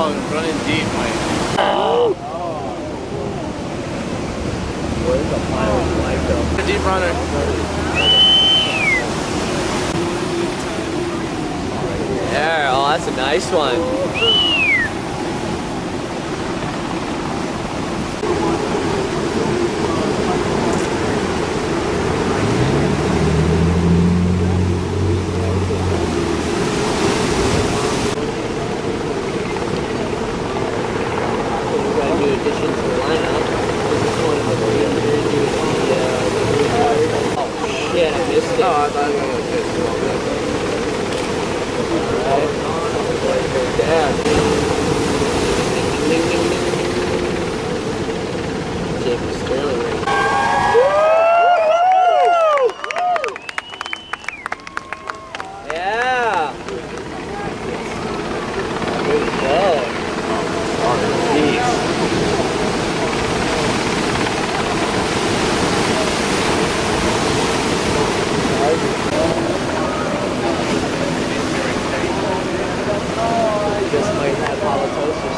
Oh, running deep, mate. Where's the pilot Aikau? A deep runner. There, oh, that's a nice one. Addition to the lineup. This is one of the 300 oh shit, I missed it. Oh, I thought I was going to get Alright. Yeah. Ding, ding, ding, ding. Jacob Sterling right now. Yeah. Good go. Oh, jeez. Just might have halitosis.